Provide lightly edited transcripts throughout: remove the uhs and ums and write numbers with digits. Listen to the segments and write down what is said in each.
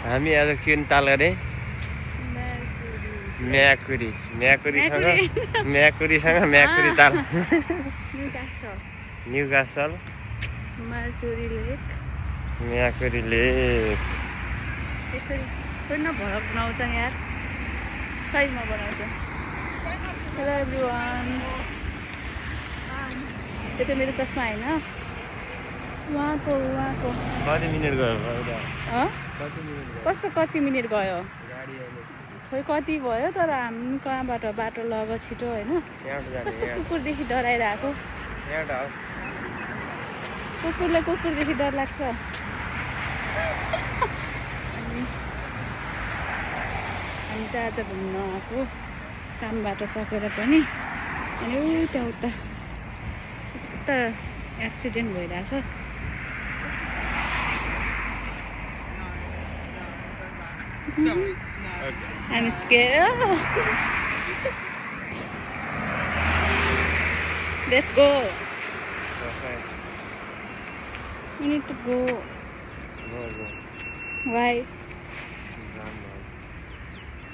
हामी आज किन ताल गरे म्याकुरी म्याकुरी ताल न्युकासल म्याकुरी लेक यसरी थोरै नभरक बनाउँछ यार साइजमा बनाउँछ। हेलो एभ्रिवान, यो चाहिँ मेरो चस्मा होइन उहाँको कति मिनेट गयो कस्तो कति मिनेट गयो खोइ कति भयो, तर हामी कहाँबाट बाटो लग छिटो होइन। कस्तो कुकुरदेखि डराइरहेको, कुकुरलाई कुकुरदेखि डर लाग्छ। हामी चाहिँ आज घुम्न आएको कामबाट सकेर पनि, अनि उता एक्सिडेन्ट भइरहेछ। I'm scared. Let's go. We need to go. Why?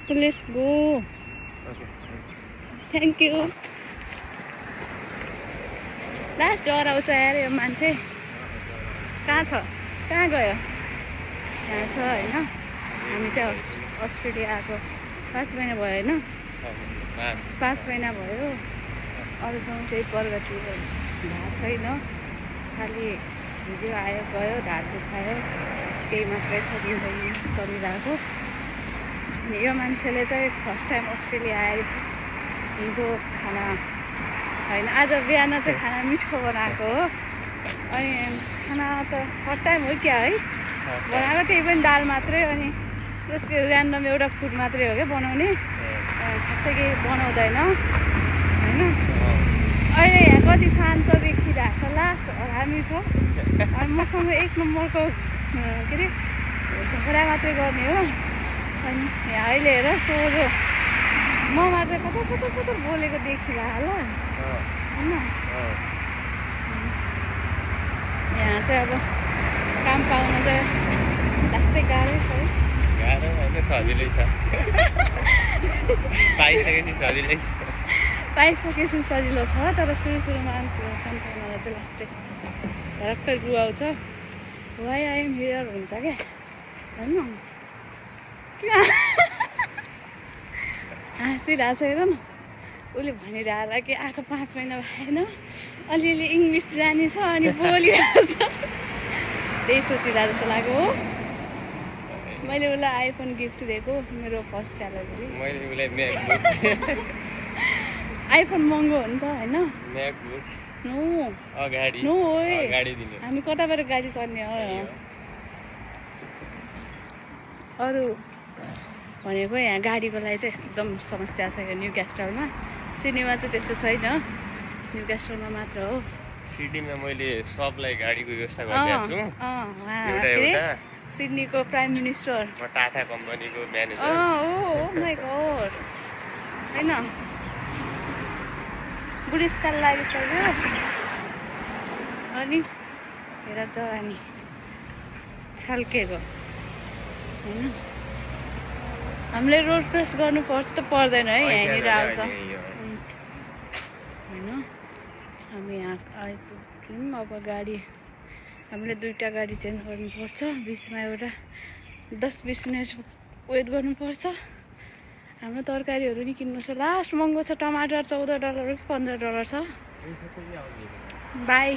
Let's go. Thank you. Last डराउँछ यार यो मान्छे। कहाँ छ, कहाँ गयो? यहाँ छ होइन। हामी चाहिँ अस्ट्रेलिया आएको 5 महिना भयो होइन, 5 महिना भयो। अरूसँग केही प्रगति भएको छैन, खालि भिडियो आयो गयो, ढाड दुखायो, केही मात्रै छ जिन्दगी चलिरहेको। अनि यो मान्छेले चाहिँ फर्स्ट टाइम अस्ट्रेलिया आयो। हिजो खाना होइन, आज बिहान चाहिँ खाना मिठो बनाएको हो। अनि खाना त फर्स्ट टाइम हो क्या है बनाएको, त्यही पनि दाल मात्रै। अनि त्यसको ऱ्यान्डम एउटा फुड मात्रै हो क्या बनाउने, खासै केही बनाउँदैन होइन। अहिले यहाँ कति शान्त देखिरहेको छ, लास्ट हामी छ। अनि मसँग 1 नम्बरको के अरे झगडा मात्रै गर्ने हो। अनि यहाँ अहिले हेर सोझो म मात्रै पत्र बोलेको देखिरह ल होइन। यहाँ चाहिँ अब काम पाउनु चाहिँ लास्टै गाह्रै छ है। गाह्रो होइन, सजिलै छ। पाइसकेपछि सजिलो छ, तर सुरुमा काम पाउनलाई चाहिँ लास्टै भरक्कै गुवाउँछ। वाइ आई एम हियर हुन्छ क्या होइन। हाँसिरहेको छ हेर न, उसले भनिरहेको होला कि आएको 5 महिना भएन, अलिअलि इङ्ग्लिस जाने छ अनि बोलिरहेको छ। त्यही सोचिरहेको जस्तो लाग्यो हो। मैले उसलाई आइफोन गिफ्ट दिएको मेरो फर्स्ट स्यालेरी। आइफोन महँगो हो नि त होइन। हामी कताबाट गाडी चढ्ने हो। अरू भनेको यहाँ गाडीको लागि चाहिँ एकदम समस्या छ यो न्युक्यास्टलमा। सिडनीमा चाहिँ त्यस्तो छैन, न्युक्यास्टलमा मात्र हो। सिडनीमा मैले सबलाई गाडीको व्यवस्था गरिदिएको छु। सिडनीको प्राइम मिनिस्टर, म टाटा कम्पनीको म्यानेजर। ओ माइ गॉड हैन, बुढेसकाल लागिसक्यो। अनि हेर जवानी छल्केको होइन। हामीले रोड क्रस गर्नुपर्छ त पर्दैन है, यहाँनिर आउँछ होइन। हामी यहाँ आइपुग्यौँ। अब गाडी हामीले 2टा गाडी चेन्ज गर्नुपर्छ, बिचमा एउटा 10-20 मिनट वेट गर्नुपर्छ। हाम्रो तरकारीहरू नि किन्नु छ, लास्ट महँगो छ। टमाटर $14 कि $15 छ। बाई।